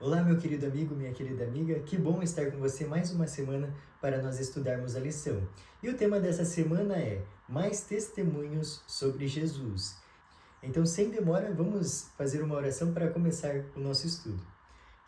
Olá, meu querido amigo, minha querida amiga, que bom estar com você mais uma semana para nós estudarmos a lição. E o tema dessa semana é Mais Testemunhos sobre Jesus. Então, sem demora, vamos fazer uma oração para começar o nosso estudo.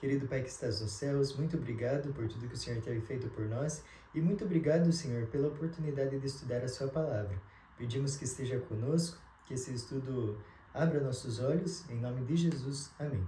Querido Pai que estás nos céus, muito obrigado por tudo que o Senhor tem feito por nós e muito obrigado, Senhor, pela oportunidade de estudar a Sua palavra. Pedimos que esteja conosco, que esse estudo abra nossos olhos, em nome de Jesus. Amém.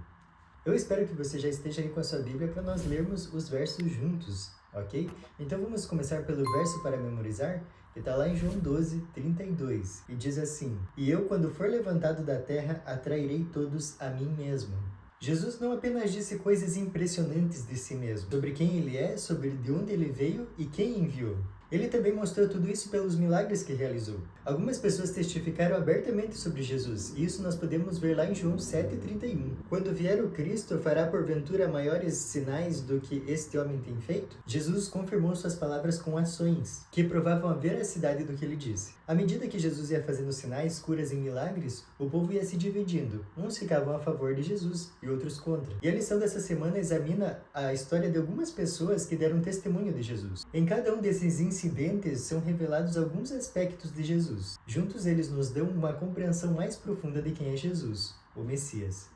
Eu espero que você já esteja aí com a sua Bíblia para nós lermos os versos juntos, ok? Então vamos começar pelo verso para memorizar, que está lá em João 12, 32, e diz assim: E eu, quando for levantado da terra, atrairei todos a mim mesmo. Jesus não apenas disse coisas impressionantes de si mesmo, sobre quem ele é, sobre de onde ele veio e quem enviou. Ele também mostrou tudo isso pelos milagres que realizou. Algumas pessoas testificaram abertamente sobre Jesus, e isso nós podemos ver lá em João 7,31. Quando vier o Cristo, fará porventura maiores sinais do que este homem tem feito? Jesus confirmou suas palavras com ações, que provavam a veracidade do que ele disse. À medida que Jesus ia fazendo sinais, curas e milagres, o povo ia se dividindo. Uns ficavam a favor de Jesus e outros contra. E a lição dessa semana examina a história de algumas pessoas que deram testemunho de Jesus. Em cada um desses incidentes são revelados alguns aspectos de Jesus. Juntos eles nos dão uma compreensão mais profunda de quem é Jesus, o Messias.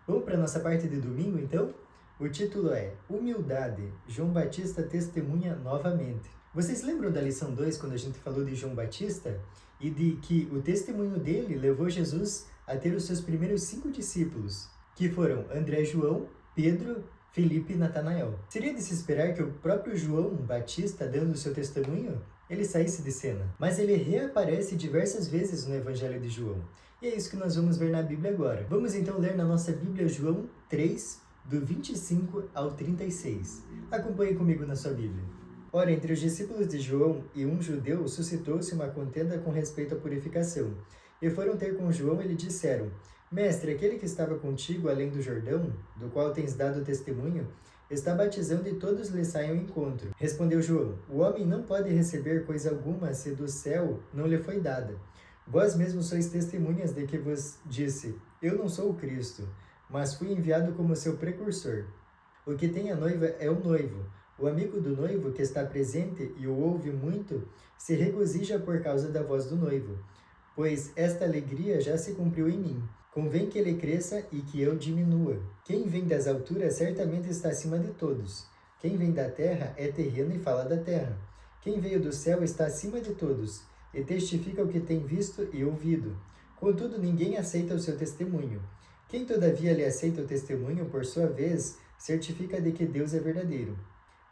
Vamos para a nossa parte de domingo, então? O título é Humildade, João Batista testemunha novamente. Vocês lembram da lição 2, quando a gente falou de João Batista? E de que o testemunho dele levou Jesus a ter os seus primeiros 5 discípulos, que foram André, João, Pedro, Felipe e Natanael. Seria de se esperar que o próprio João Batista, dando o seu testemunho, ele saísse de cena. Mas ele reaparece diversas vezes no Evangelho de João. E é isso que nós vamos ver na Bíblia agora. Vamos então ler na nossa Bíblia João 3, do 25 ao 36. Acompanhe comigo na sua Bíblia. Ora, entre os discípulos de João e um judeu suscitou-se uma contenda com respeito à purificação. E foram ter com João e lhe disseram: Mestre, aquele que estava contigo além do Jordão, do qual tens dado testemunho, está batizando e todos lhe saem ao encontro. Respondeu João: O homem não pode receber coisa alguma se do céu não lhe foi dada. Vós mesmos sois testemunhas de que vos disse: Eu não sou o Cristo, mas fui enviado como seu precursor. O que tem a noiva é o noivo. O amigo do noivo, que está presente e o ouve muito, se regozija por causa da voz do noivo, pois esta alegria já se cumpriu em mim. Convém que ele cresça e que eu diminua. Quem vem das alturas certamente está acima de todos. Quem vem da terra é terreno e fala da terra. Quem veio do céu está acima de todos, e testifica o que tem visto e ouvido. Contudo, ninguém aceita o seu testemunho. Quem todavia lhe aceita o testemunho, por sua vez, certifica de que Deus é verdadeiro.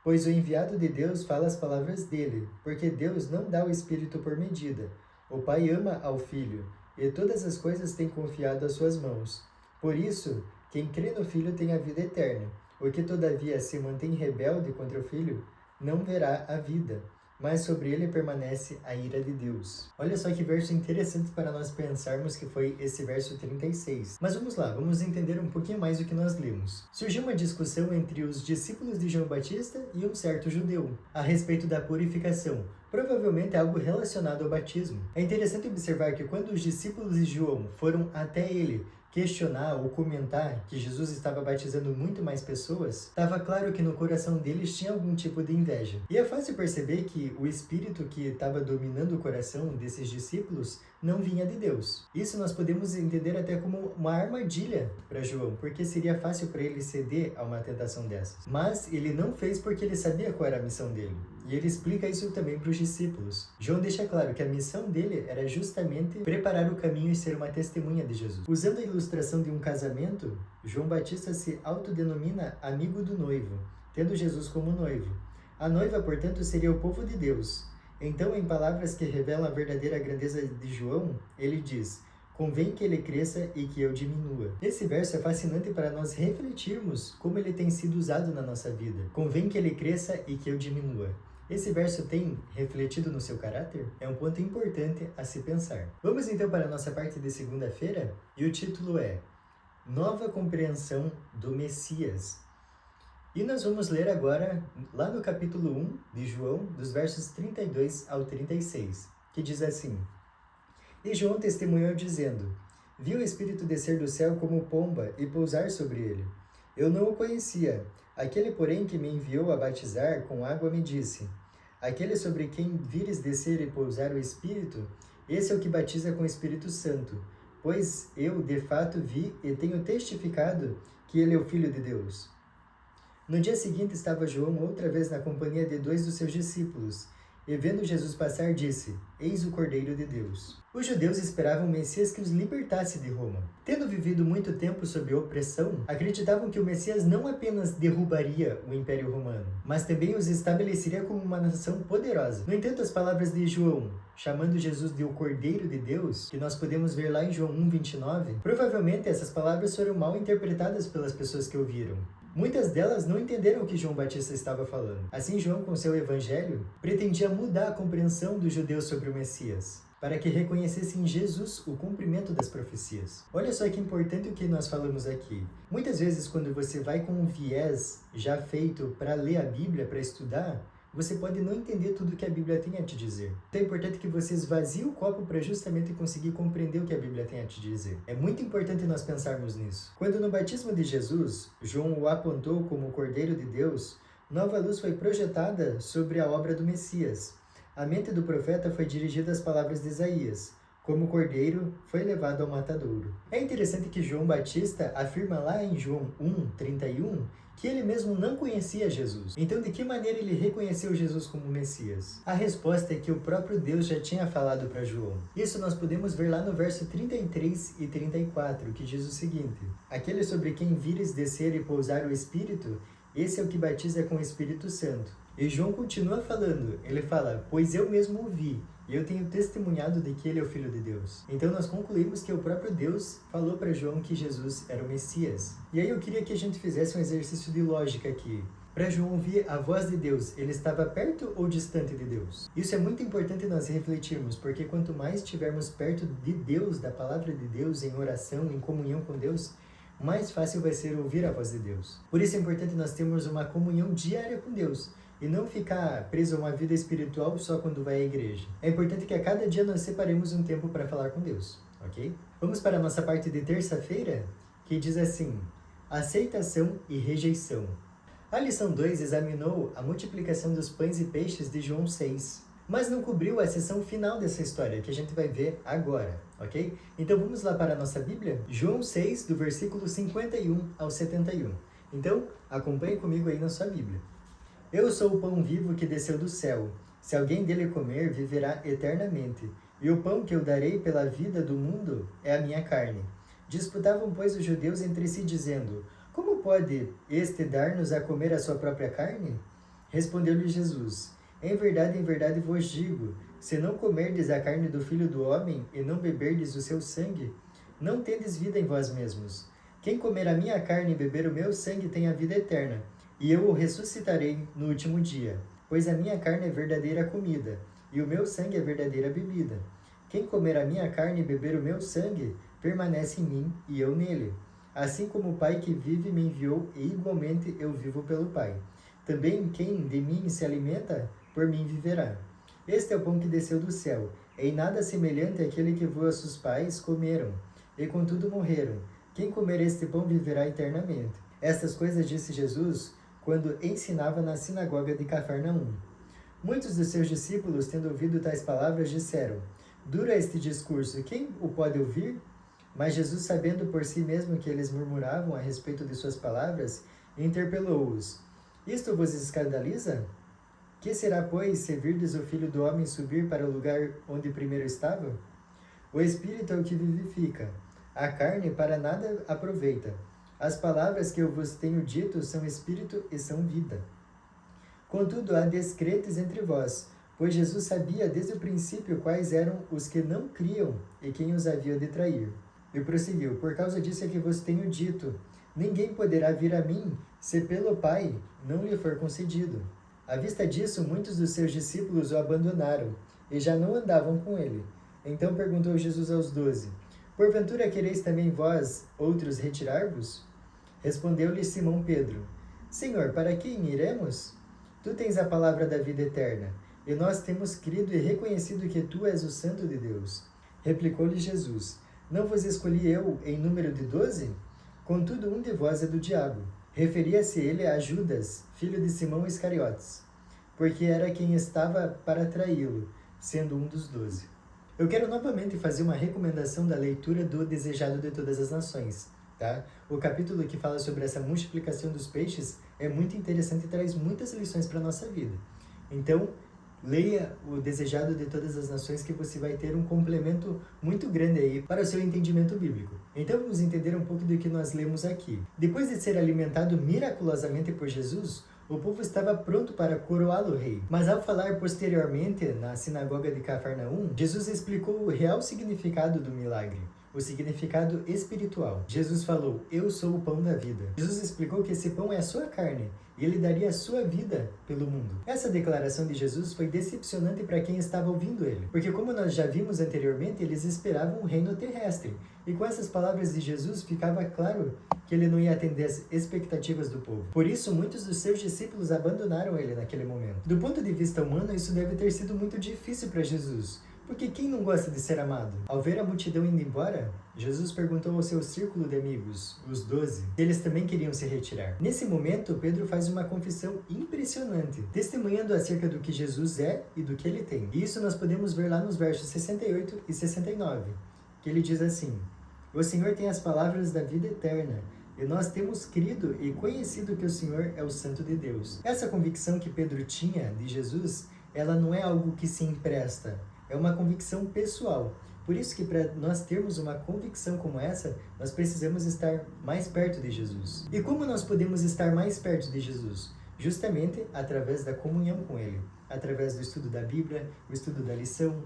Pois o enviado de Deus fala as palavras dele, porque Deus não dá o Espírito por medida. O Pai ama ao Filho, e todas as coisas tem confiado às suas mãos. Por isso, quem crê no Filho tem a vida eterna. O que todavia se mantém rebelde contra o Filho, não verá a vida, mas sobre ele permanece a ira de Deus. Olha só que verso interessante para nós pensarmos que foi esse verso 36. Mas vamos lá, vamos entender um pouquinho mais do que nós lemos. Surgiu uma discussão entre os discípulos de João Batista e um certo judeu, a respeito da purificação, provavelmente algo relacionado ao batismo. É interessante observar que quando os discípulos de João foram até ele questionar ou comentar que Jesus estava batizando muito mais pessoas, estava claro que no coração deles tinha algum tipo de inveja. E é fácil perceber que o espírito que estava dominando o coração desses discípulos não vinha de Deus. Isso nós podemos entender até como uma armadilha para João, porque seria fácil para ele ceder a uma tentação dessas. Mas ele não fez porque ele sabia qual era a missão dele. E ele explica isso também para os discípulos. João deixa claro que a missão dele era justamente preparar o caminho e ser uma testemunha de Jesus. Usando a ilustração de um casamento, João Batista se autodenomina amigo do noivo, tendo Jesus como noivo. A noiva, portanto, seria o povo de Deus. Então, em palavras que revelam a verdadeira grandeza de João, ele diz: Convém que ele cresça e que eu diminua. Esse verso é fascinante para nós refletirmos como ele tem sido usado na nossa vida. Convém que ele cresça e que eu diminua. Esse verso tem refletido no seu caráter? É um ponto importante a se pensar. Vamos então para a nossa parte de segunda-feira, e o título é Nova Compreensão do Messias. E nós vamos ler agora, lá no capítulo 1 de João, dos versos 32 ao 36, que diz assim: E João testemunhou dizendo: Vi o Espírito descer do céu como pomba e pousar sobre ele. Eu não o conhecia. Aquele, porém, que me enviou a batizar com água me disse: aquele sobre quem vires descer e pousar o Espírito, esse é o que batiza com o Espírito Santo. Pois eu, de fato, vi e tenho testificado que ele é o Filho de Deus. No dia seguinte estava João outra vez na companhia de 2 dos seus discípulos, e vendo Jesus passar, disse: Eis o Cordeiro de Deus. Os judeus esperavam o Messias que os libertasse de Roma. Tendo vivido muito tempo sob opressão, acreditavam que o Messias não apenas derrubaria o Império Romano, mas também os estabeleceria como uma nação poderosa. No entanto, as palavras de João, chamando Jesus de o Cordeiro de Deus, que nós podemos ver lá em João 1:29, provavelmente essas palavras foram mal interpretadas pelas pessoas que ouviram. Muitas delas não entenderam o que João Batista estava falando. Assim, João, com seu evangelho, pretendia mudar a compreensão dos judeus sobre o Messias, para que reconhecessem em Jesus o cumprimento das profecias. Olha só que importante o que nós falamos aqui. Muitas vezes, quando você vai com um viés já feito para ler a Bíblia, para estudar, você pode não entender tudo que a Bíblia tem a te dizer. Então é importante que você esvazie o copo para justamente conseguir compreender o que a Bíblia tem a te dizer. É muito importante nós pensarmos nisso. Quando no batismo de Jesus, João o apontou como o Cordeiro de Deus, nova luz foi projetada sobre a obra do Messias. A mente do profeta foi dirigida às palavras de Isaías: como o cordeiro foi levado ao matadouro. É interessante que João Batista afirma lá em João 1:31 que ele mesmo não conhecia Jesus. Então, de que maneira ele reconheceu Jesus como Messias? A resposta é que o próprio Deus já tinha falado para João. Isso nós podemos ver lá no verso 33 e 34, que diz o seguinte: aquele sobre quem vires descer e pousar o Espírito, esse é o que batiza com o Espírito Santo. E João continua falando, ele fala: pois eu mesmo o vi, e eu tenho testemunhado de que ele é o Filho de Deus. Então nós concluímos que o próprio Deus falou para João que Jesus era o Messias. E aí eu queria que a gente fizesse um exercício de lógica aqui. Para João ouvir a voz de Deus, ele estava perto ou distante de Deus? Isso é muito importante nós refletirmos, porque quanto mais estivermos perto de Deus, da palavra de Deus, em oração, em comunhão com Deus, mais fácil vai ser ouvir a voz de Deus. Por isso é importante nós termos uma comunhão diária com Deus, e não ficar preso a uma vida espiritual só quando vai à igreja. É importante que a cada dia nós separemos um tempo para falar com Deus, ok? Vamos para a nossa parte de terça-feira, que diz assim: aceitação e rejeição. A lição 2 examinou a multiplicação dos pães e peixes de João 6, mas não cobriu a seção final dessa história, que a gente vai ver agora, ok? Então vamos lá para a nossa Bíblia? João 6, do versículo 51 ao 71. Então, acompanhe comigo aí na sua Bíblia. Eu sou o pão vivo que desceu do céu. Se alguém dele comer, viverá eternamente. E o pão que eu darei pela vida do mundo é a minha carne. Disputavam, pois, os judeus entre si, dizendo: como pode este dar-nos a comer a sua própria carne? Respondeu-lhe Jesus: em verdade vos digo, se não comerdes a carne do Filho do Homem e não beberdes o seu sangue, não tendes vida em vós mesmos. Quem comer a minha carne e beber o meu sangue tem a vida eterna, e eu o ressuscitarei no último dia, pois a minha carne é verdadeira comida, e o meu sangue é verdadeira bebida. Quem comer a minha carne e beber o meu sangue, permanece em mim e eu nele. Assim como o Pai que vive me enviou, e igualmente eu vivo pelo Pai. Também quem de mim se alimenta, por mim viverá. Este é o pão que desceu do céu, em nada semelhante àquele que vossos pais comeram, e contudo morreram. Quem comer este pão viverá eternamente. Estas coisas disse Jesus quando ensinava na sinagoga de Cafarnaum. Muitos dos seus discípulos, tendo ouvido tais palavras, disseram: duro é este discurso, quem o pode ouvir? Mas Jesus, sabendo por si mesmo que eles murmuravam a respeito de suas palavras, interpelou-os: isto vos escandaliza? Que será, pois, se virdes o Filho do Homem subir para o lugar onde primeiro estava? O Espírito é o que vivifica, a carne para nada aproveita. As palavras que eu vos tenho dito são espírito e são vida. Contudo, há descrentes entre vós, pois Jesus sabia desde o princípio quais eram os que não criam e quem os havia de trair. E prosseguiu: por causa disso é que vos tenho dito, ninguém poderá vir a mim, se pelo Pai não lhe for concedido. À vista disso, muitos dos seus discípulos o abandonaram, e já não andavam com ele. Então perguntou Jesus aos 12, porventura quereis também vós, outros, retirar-vos? Respondeu-lhe Simão Pedro: Senhor, para quem iremos? Tu tens a palavra da vida eterna, e nós temos crido e reconhecido que tu és o Santo de Deus. Replicou-lhe Jesus: não vos escolhi eu em número de 12? Contudo, um de vós é do diabo. Referia-se ele a Judas, filho de Simão Iscariotes, porque era quem estava para traí-lo, sendo um dos 12. Eu quero novamente fazer uma recomendação da leitura do Desejado de Todas as Nações, tá? O capítulo que fala sobre essa multiplicação dos peixes é muito interessante e traz muitas lições para a nossa vida. Então, leia o Desejado de Todas as Nações, que você vai ter um complemento muito grande aí para o seu entendimento bíblico. Então vamos entender um pouco do que nós lemos aqui. Depois de ser alimentado miraculosamente por Jesus, o povo estava pronto para coroá-lo rei. Mas ao falar posteriormente na sinagoga de Cafarnaum, Jesus explicou o real significado do milagre. O significado espiritual. Jesus falou: eu sou o pão da vida. Jesus explicou que esse pão é a sua carne e ele daria a sua vida pelo mundo. Essa declaração de Jesus foi decepcionante para quem estava ouvindo ele, porque como nós já vimos anteriormente, eles esperavam um reino terrestre. E com essas palavras de Jesus ficava claro que ele não ia atender as expectativas do povo. Por isso, muitos dos seus discípulos abandonaram ele naquele momento. Do ponto de vista humano, isso deve ter sido muito difícil para Jesus. Porque quem não gosta de ser amado? Ao ver a multidão indo embora, Jesus perguntou ao seu círculo de amigos, os 12, se eles também queriam se retirar. Nesse momento, Pedro faz uma confissão impressionante, testemunhando acerca do que Jesus é e do que ele tem. E isso nós podemos ver lá nos versos 68 e 69, que ele diz assim: o Senhor tem as palavras da vida eterna, e nós temos crido e conhecido que o Senhor é o Santo de Deus. Essa convicção que Pedro tinha de Jesus, ela não é algo que se empresta, é uma convicção pessoal. Por isso que para nós termos uma convicção como essa, nós precisamos estar mais perto de Jesus. E como nós podemos estar mais perto de Jesus? Justamente através da comunhão com Ele, através do estudo da Bíblia, o estudo da lição,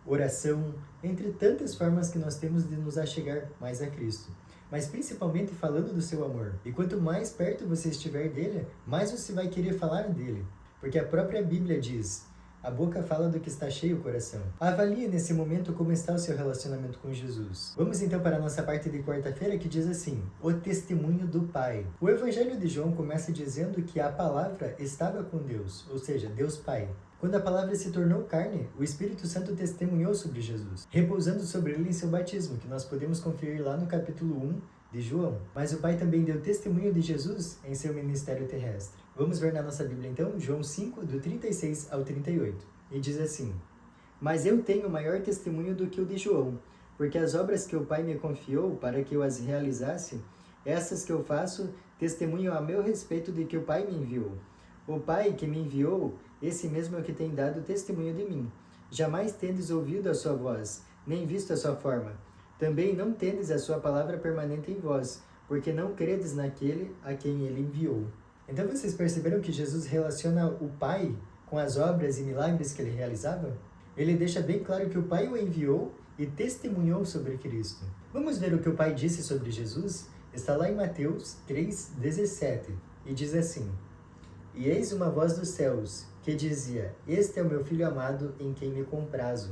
oração, entre tantas formas que nós temos de nos achegar mais a Cristo. Mas principalmente falando do seu amor. E quanto mais perto você estiver dele, mais você vai querer falar dele. Porque a própria Bíblia diz: a boca fala do que está cheio o coração. Avalie nesse momento como está o seu relacionamento com Jesus. Vamos então para a nossa parte de quarta-feira, que diz assim: o testemunho do Pai. O Evangelho de João começa dizendo que a palavra estava com Deus, ou seja, Deus Pai. Quando a palavra se tornou carne, o Espírito Santo testemunhou sobre Jesus, repousando sobre ele em seu batismo, que nós podemos conferir lá no capítulo 1 de João. Mas o Pai também deu testemunho de Jesus em seu ministério terrestre. Vamos ver na nossa Bíblia então, João 5, do 36 ao 38. E diz assim: mas eu tenho maior testemunho do que o de João, porque as obras que o Pai me confiou para que eu as realizasse, essas que eu faço, testemunham a meu respeito de que o Pai me enviou. O Pai que me enviou, esse mesmo é o que tem dado testemunho de mim. Jamais tendes ouvido a sua voz, nem visto a sua forma. Também não tendes a sua palavra permanente em vós, porque não credes naquele a quem ele enviou. Então vocês perceberam que Jesus relaciona o Pai com as obras e milagres que ele realizava? Ele deixa bem claro que o Pai o enviou e testemunhou sobre Cristo. Vamos ver o que o Pai disse sobre Jesus? Está lá em Mateus 3,17 e diz assim: e eis uma voz dos céus, que dizia: este é o meu Filho amado, em quem me comprazo.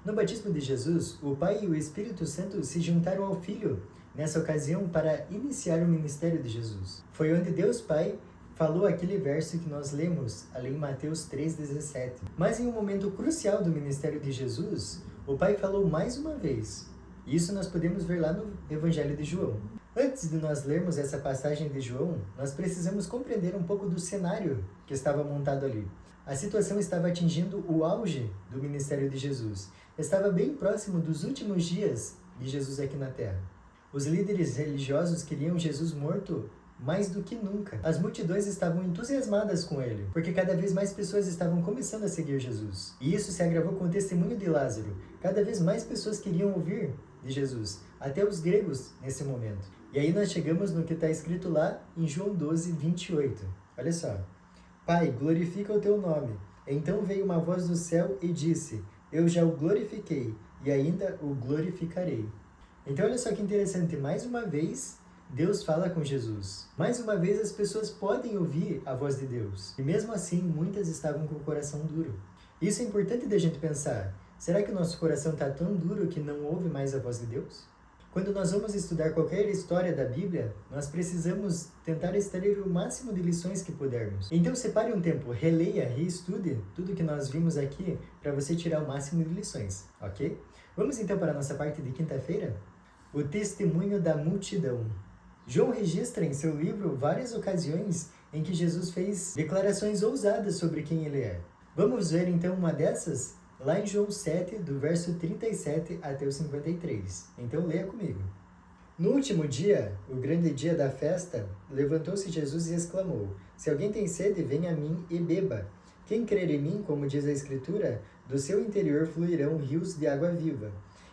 No batismo de Jesus, o Pai e o Espírito Santo se juntaram ao Filho, nessa ocasião, para iniciar o ministério de Jesus. Foi onde Deus Pai falou aquele verso que nós lemos ali em Mateus 3,17. Mas em um momento crucial do ministério de Jesus, o Pai falou mais uma vez. Isso nós podemos ver lá no Evangelho de João. Antes de nós lermos essa passagem de João, nós precisamos compreender um pouco do cenário que estava montado ali. A situação estava atingindo o auge do ministério de Jesus. Estava bem próximo dos últimos dias de Jesus aqui na Terra. Os líderes religiosos queriam Jesus morto mais do que nunca. As multidões estavam entusiasmadas com ele, porque cada vez mais pessoas estavam começando a seguir Jesus. E isso se agravou com o testemunho de Lázaro. Cada vez mais pessoas queriam ouvir de Jesus, até os gregos nesse momento. E aí nós chegamos no que está escrito lá em João 12, 28. Olha só. Pai, glorifica o teu nome. Então veio uma voz do céu e disse: eu já o glorifiquei, e ainda o glorificarei. Então olha só que interessante, mais uma vez Deus fala com Jesus. Mais uma vez as pessoas podem ouvir a voz de Deus. E mesmo assim, muitas estavam com o coração duro. Isso é importante da gente pensar. Será que o nosso coração está tão duro que não ouve mais a voz de Deus? Quando nós vamos estudar qualquer história da Bíblia, nós precisamos tentar extrair o máximo de lições que pudermos. Então separe um tempo, releia, reestude tudo que nós vimos aqui para você tirar o máximo de lições, ok? Vamos então para a nossa parte de quinta-feira? O testemunho da multidão. João registra em seu livro várias ocasiões em que Jesus fez declarações ousadas sobre quem ele é. Vamos ver então uma dessas lá em João 7, do verso 37 até o 53. Então leia comigo. No último dia, o grande dia da festa, levantou-se Jesus e exclamou: Se alguém tem sede, venha a mim e beba. Quem crer em mim, como diz a Escritura, do seu interior fluirão rios de água viva.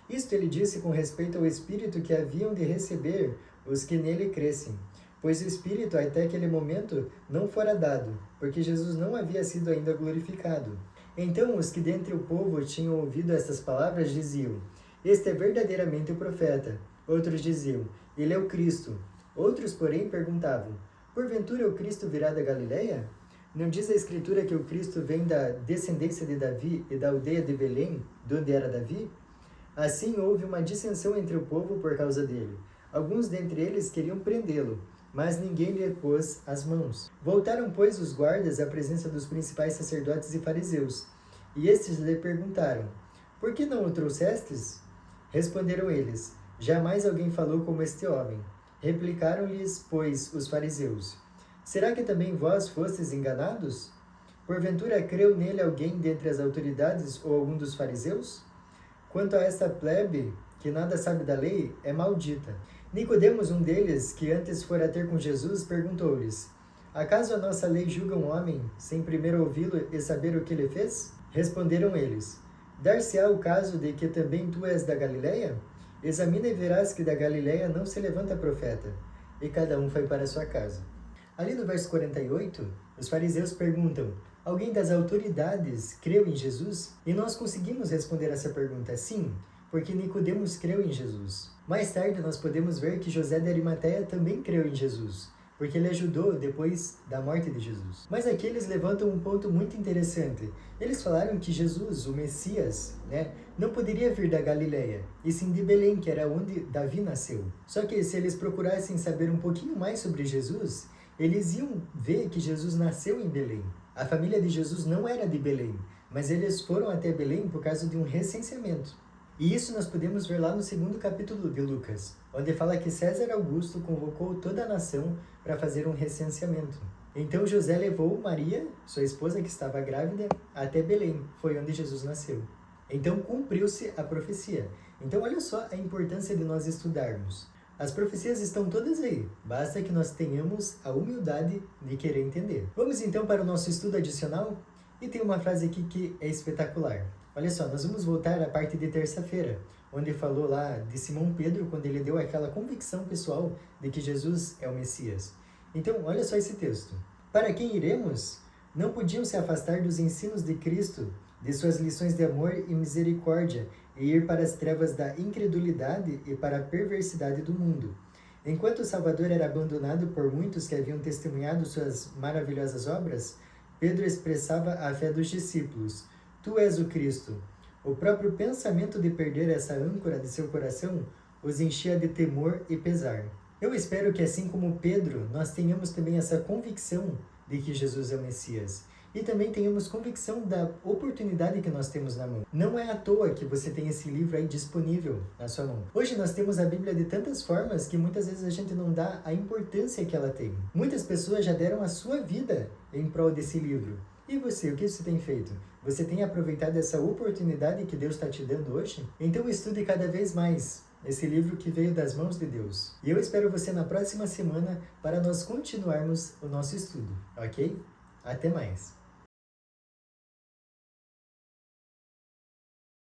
Isto ele disse com respeito ao Espírito que haviam de receber os que nele crescem, pois o Espírito até aquele momento não fora dado, porque Jesus não havia sido ainda glorificado. Então os que dentre o povo tinham ouvido estas palavras diziam: Este é verdadeiramente o profeta. Outros diziam: Ele é o Cristo. Outros, porém, perguntavam: Porventura o Cristo virá da Galileia? Não diz a Escritura que o Cristo vem da descendência de Davi e da aldeia de Belém, de onde era Davi? Assim houve uma dissensão entre o povo por causa dele. Alguns dentre eles queriam prendê-lo, mas ninguém lhe pôs as mãos. Voltaram, pois, os guardas à presença dos principais sacerdotes e fariseus, e estes lhe perguntaram: Por que não o trouxestes? Responderam eles: Jamais alguém falou como este homem. Replicaram-lhes, pois, os fariseus: Será que também vós fostes enganados? Porventura creu nele alguém dentre as autoridades ou algum dos fariseus? Quanto a esta plebe, que nada sabe da lei, é maldita. Nicodemos, um deles, que antes fora ter com Jesus, perguntou-lhes: Acaso a nossa lei julga um homem, sem primeiro ouvi-lo e saber o que ele fez? Responderam eles: Dar-se-á o caso de que também tu és da Galileia? Examina e verás que da Galileia não se levanta profeta. E cada um foi para sua casa. Ali no verso 48, os fariseus perguntam: Alguém das autoridades creu em Jesus? E nós conseguimos responder essa pergunta: sim, porque Nicodemos creu em Jesus. Mais tarde nós podemos ver que José de Arimateia também creu em Jesus, porque ele ajudou depois da morte de Jesus. Mas aqui eles levantam um ponto muito interessante. Eles falaram que Jesus, o Messias, não poderia vir da Galileia, e sim de Belém, que era onde Davi nasceu. Só que se eles procurassem saber um pouquinho mais sobre Jesus, eles iam ver que Jesus nasceu em Belém. A família de Jesus não era de Belém, mas eles foram até Belém por causa de um recenseamento. E isso nós podemos ver lá no 2º capítulo de Lucas, onde fala que César Augusto convocou toda a nação para fazer um recenseamento. Então José levou Maria, sua esposa que estava grávida, até Belém, foi onde Jesus nasceu. Então cumpriu-se a profecia. Então olha só a importância de nós estudarmos. As profecias estão todas aí, basta que nós tenhamos a humildade de querer entender. Vamos então para o nosso estudo adicional? E tem uma frase aqui que é espetacular. Olha só, nós vamos voltar à parte de terça-feira, onde falou lá de Simão Pedro, quando ele deu aquela convicção pessoal de que Jesus é o Messias. Então, olha só esse texto. Para quem iremos? Não podiam se afastar dos ensinos de Cristo, de suas lições de amor e misericórdia, e ir para as trevas da incredulidade e para a perversidade do mundo. Enquanto o Salvador era abandonado por muitos que haviam testemunhado suas maravilhosas obras, Pedro expressava a fé dos discípulos: Tu és o Cristo. O próprio pensamento de perder essa âncora de seu coração os enchia de temor e pesar. Eu espero que, assim como Pedro, nós tenhamos também essa convicção de que Jesus é o Messias. E também tenhamos convicção da oportunidade que nós temos na mão. Não é à toa que você tem esse livro aí disponível na sua mão. Hoje nós temos a Bíblia de tantas formas que muitas vezes a gente não dá a importância que ela tem. Muitas pessoas já deram a sua vida em prol desse livro. E você, o que você tem feito? Você tem aproveitado essa oportunidade que Deus está te dando hoje? Então estude cada vez mais esse livro que veio das mãos de Deus. E eu espero você na próxima semana para nós continuarmos o nosso estudo, ok? Até mais!